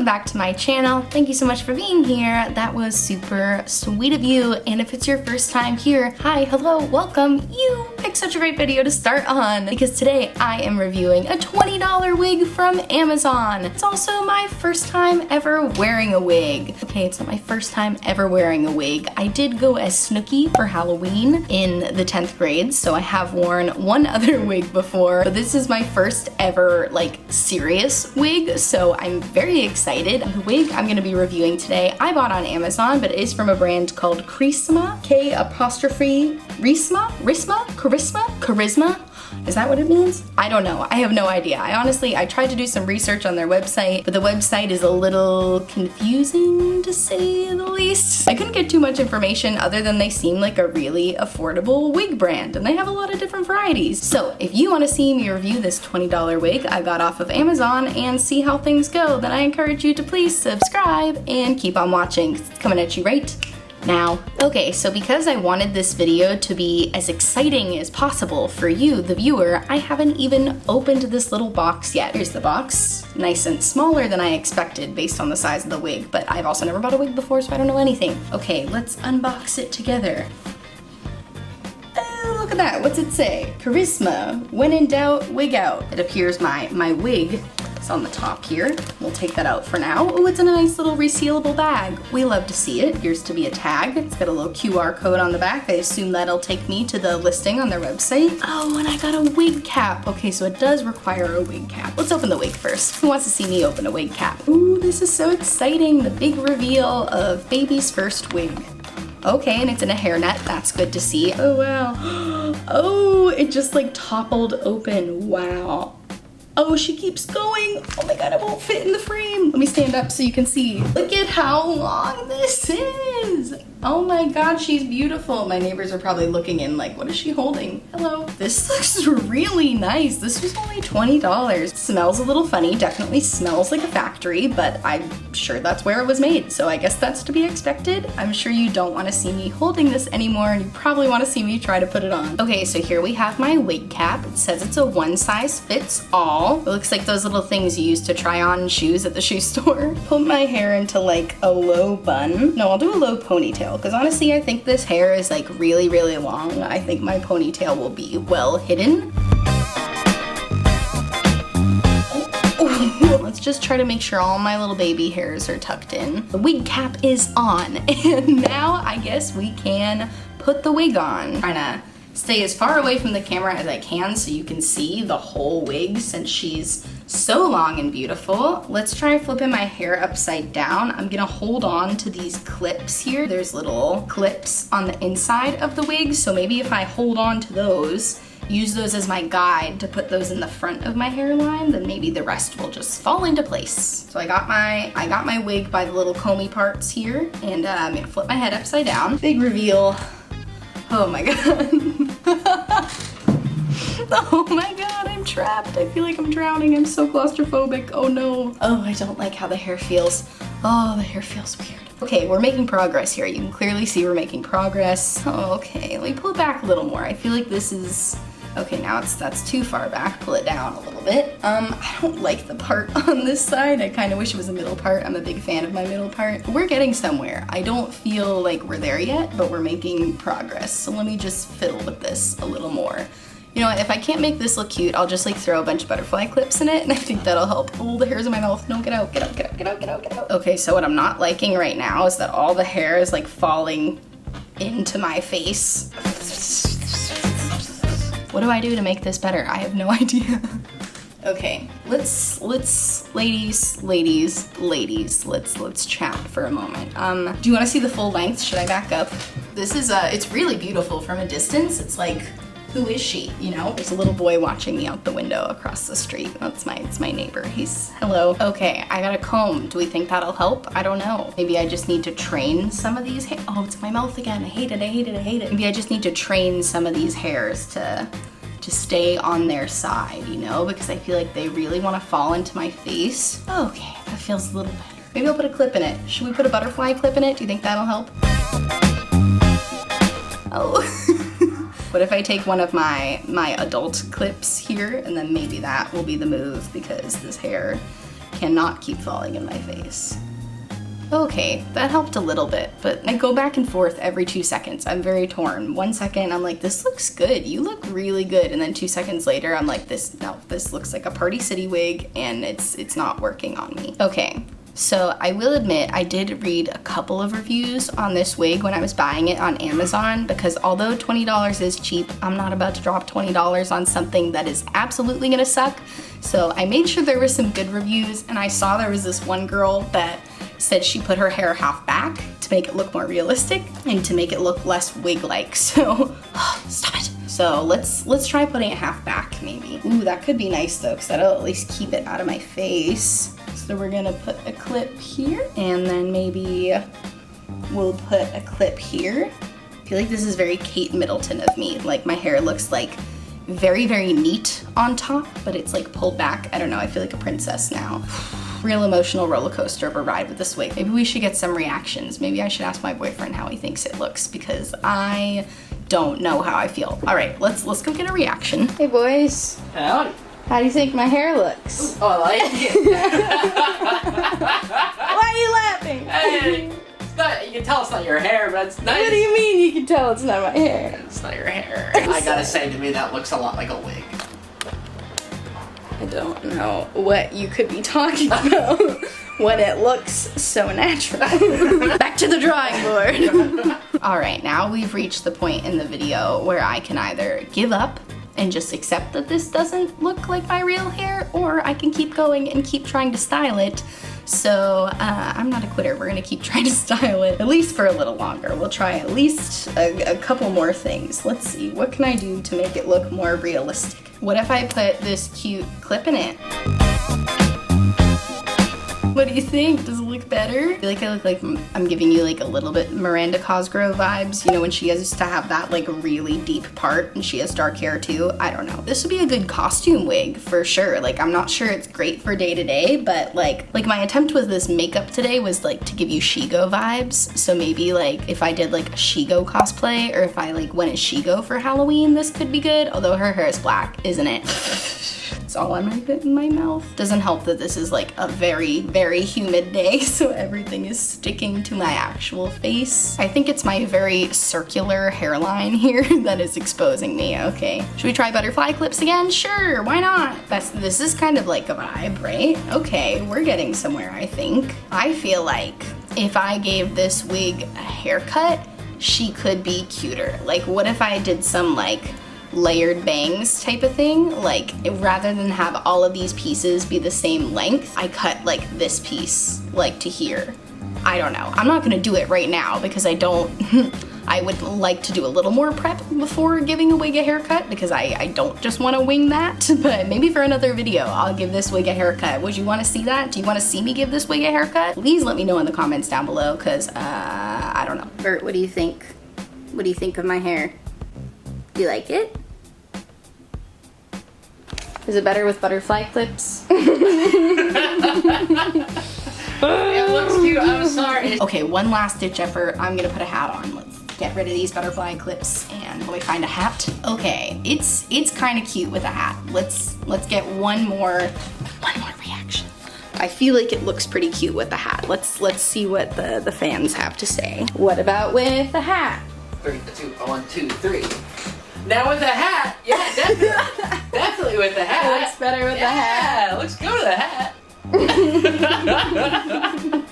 back to my channel. Thank you so much for being here. That was super sweet of you. And if it's your first time here, hi, hello, welcome. You picked such a great video to start on because today I am reviewing a $20 wig from Amazon. It's also my first time ever wearing a wig. Okay, it's not my first time ever wearing a wig. I did go as Snooki for Halloween in the 10th grade, so I have worn one other wig before, but this is my first ever like serious wig, so I'm very excited. The wig I'm gonna be reviewing today, I bought on Amazon, but it is from a brand called Charisma, Charisma? Is that what it means? I don't know. I have no idea. I tried to do some research on their website, but the website is a little confusing to say the least. I couldn't get too much information other than they seem like a really affordable wig brand, and they have a lot of different varieties. So if you want to see me review this $20 wig I got off of Amazon and see how things go, then I encourage you to please subscribe and keep on watching. It's coming at you right now. Okay, so because I wanted this video to be as exciting as possible for you, the viewer, I haven't even opened this little box yet. Here's the box, nice and smaller than I expected based on the size of the wig, but I've also never bought a wig before, so I don't know anything. Okay, let's unbox it together. Oh, look at that, what's it say? Charisma, when in doubt, wig out. It appears my wig is on the top here. We'll take that out for now. Oh, it's a nice little resealable bag. We love to see it. Here's to be a tag. It's got a little QR code on the back. I assume that'll take me to the listing on their website. Oh, and I got a wig cap. Okay, so it does require a wig cap. Let's open the wig first. Who wants to see me open a wig cap? Ooh, this is so exciting. The big reveal of baby's first wig. Okay, and it's in a hairnet. That's good to see. Oh, wow. Oh, it just like toppled open. Wow. Oh, she keeps going. Oh my God, it won't fit in the frame. Let me stand up so you can see. Look at how long this is. Oh my God, she's beautiful. My neighbors are probably looking in like, what is she holding? Hello. This looks really nice. This was only $20. Smells a little funny, definitely smells like a factory, but I'm sure that's where it was made. So I guess that's to be expected. I'm sure you don't want to see me holding this anymore, and you probably want to see me try to put it on. Okay, so here we have my wig cap. It says it's a one size fits all. It looks like those little things you use to try on shoes at the shoe store. Put my hair into like a low bun. No, I'll do a low ponytail because honestly I think this hair is like really, really long. I think my ponytail will be well hidden. Let's just try to make sure all my little baby hairs are tucked in. The wig cap is on, and now I guess we can put the wig on. Trying to stay as far away from the camera as I can so you can see the whole wig since she's so long and beautiful. Let's try flipping my hair upside down. I'm gonna hold on to these clips here. There's little clips on the inside of the wig, so maybe if I hold on to those, use those as my guide to put those in the front of my hairline, then maybe the rest will just fall into place. So I got my wig by the little comby parts here, and I'm gonna flip my head upside down. Big reveal. Oh my God. Oh my God, I'm trapped. I feel like I'm drowning. I'm so claustrophobic. Oh no. Oh, I don't like how the hair feels. Oh, the hair feels weird. Okay, we're making progress here. You can clearly see we're making progress. Oh, okay, let me pull it back a little more. I feel like this is, okay, now that's too far back. Pull it down a little bit. I don't like the part on this side. I kind of wish it was a middle part. I'm a big fan of my middle part. We're getting somewhere. I don't feel like we're there yet, but we're making progress. So let me just fiddle with this a little more. You know what, if I can't make this look cute, I'll just like throw a bunch of butterfly clips in it, and I think that'll help. Oh, the hair's in my mouth. No, get out, get out, get out, get out, get out, get out. Okay, so what I'm not liking right now is that all the hair is like falling into my face. What do I do to make this better? I have no idea. Okay, let's ladies, let's chat for a moment. Do you want to see the full length? Should I back up? This is it's really beautiful from a distance. It's like, who is she? You know, there's a little boy watching me out the window across the street. It's my neighbor. He's, hello. Okay, I got a comb. Do we think that'll help? I don't know. Maybe I just need to train some of these oh, it's my mouth again. I hate it, I hate it, I hate it. Maybe I just need to train some of these hairs to stay on their side, you know, because I feel like they really want to fall into my face. Okay, that feels a little better. Maybe I'll put a clip in it. Should we put a butterfly clip in it? Do you think that'll help? Oh. What if I take one of my adult clips here, and then maybe that will be the move because this hair cannot keep falling in my face. Okay, that helped a little bit, but I go back and forth every 2 seconds. I'm very torn. 1 second, I'm like, this looks good. You look really good. And then 2 seconds later, I'm like, this looks like a Party City wig and it's not working on me. Okay, so I will admit I did read a couple of reviews on this wig when I was buying it on Amazon, because although $20 is cheap, I'm not about to drop $20 on something that is absolutely gonna suck. So I made sure there were some good reviews, and I saw there was this one girl that said she put her hair half back to make it look more realistic and to make it look less wig-like. So, stop it. So let's try putting it half back maybe. Ooh, that could be nice though, because that'll at least keep it out of my face. So we're gonna put a clip here, and then maybe we'll put a clip here. I feel like this is very Kate Middleton of me. Like my hair looks like very, very neat on top, but it's like pulled back. I don't know, I feel like a princess now. Real emotional roller coaster of a ride with this wig. Maybe we should get some reactions. Maybe I should ask my boyfriend how he thinks it looks, because I don't know how I feel. All right, let's go get a reaction. Hey boys. Howdy. How do you think my hair looks? Oh, I like it. Why are you laughing? Hey, it's not, you can tell it's not your hair, but it's nice. What do you mean you can tell it's not my hair? It's not your hair. I gotta say, to me, that looks a lot like a wig. I don't know what you could be talking about when it looks so natural. Back to the drawing board. All right, now we've reached the point in the video where I can either give up and just accept that this doesn't look like my real hair, or I can keep going and keep trying to style it. So I'm not a quitter. We're gonna keep trying to style it, at least for a little longer. We'll try at least a couple more things. Let's see, what can I do to make it look more realistic? What if I put this cute clip in it? What do you think? Does it look better? I look like I'm giving you like a little bit Miranda Cosgrove vibes. You know, when she used to have that like really deep part and she has dark hair too. I don't know. This would be a good costume wig for sure. Like, I'm not sure it's great for day to day, but like my attempt with this makeup today was like to give you Shigo vibes. So maybe like if I did like a Shigo cosplay, or if I like went as Shigo for Halloween, this could be good. Although her hair is black, isn't it? It's all I might put in my mouth. Doesn't help that this is like a very, very humid day, so everything is sticking to my actual face. I think it's my very circular hairline here that is exposing me. Okay, should we try butterfly clips again? Sure, why not? This is kind of like a vibe, right? Okay, we're getting somewhere, I think. I feel like if I gave this wig a haircut, she could be cuter. Like, what if I did some like layered bangs type of thing? Like, rather than have all of these pieces be the same length, I cut like this piece like to here. I don't know. I'm not gonna do it right now because I don't I would like to do a little more prep before giving a wig a haircut, because I don't just want to wing that. But maybe for another video I'll give this wig a haircut. Would you want to see that? Do you want to see me give this wig a haircut? Please let me know in the comments down below, because I don't know. Bert, what do you think? What do you think of my hair? Do you like it? Is it better with butterfly clips? It looks cute, I'm sorry. Okay, one last ditch effort. I'm gonna put a hat on. Let's get rid of these butterfly clips, and let me find a hat. Okay, it's kind of cute with a hat. Let's get one more reaction. I feel like it looks pretty cute with the hat. Let's see what the fans have to say. What about with the hat? 3, 2, 1, 2, 3. Now with the hat, yeah, definitely, definitely with the hat. It looks better with the hat. Yeah, looks good with the hat.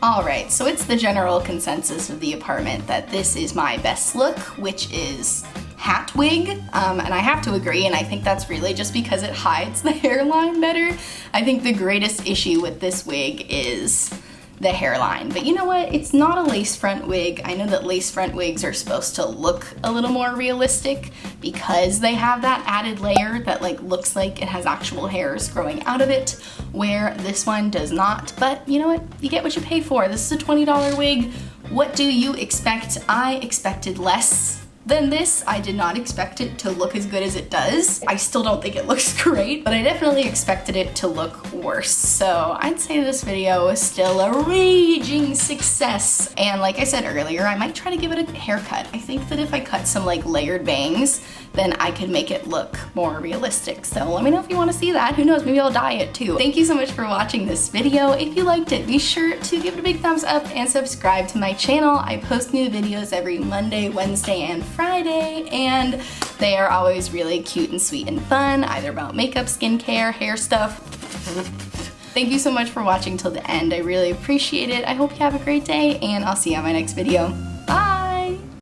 All right, so it's the general consensus of the apartment that this is my best look, which is hat wig, and I have to agree, and I think that's really just because it hides the hairline better. I think the greatest issue with this wig is the hairline, but you know what? It's not a lace front wig. I know that lace front wigs are supposed to look a little more realistic because they have that added layer that like looks like it has actual hairs growing out of it, where this one does not. But you know what? You get what you pay for. This is a $20 wig. What do you expect? I expected less than this. I did not expect it to look as good as it does. I still don't think it looks great, but I definitely expected it to look worse. So I'd say this video is still a raging success. And like I said earlier, I might try to give it a haircut. I think that if I cut some like layered bangs, then I could make it look more realistic. So let me know if you want to see that. Who knows, maybe I'll dye it too. Thank you so much for watching this video. If you liked it, be sure to give it a big thumbs up and subscribe to my channel. I post new videos every Monday, Wednesday, and Friday, and they are always really cute and sweet and fun, either about makeup, skincare, hair stuff. Thank you so much for watching till the end. I really appreciate it. I hope you have a great day, and I'll see you on my next video.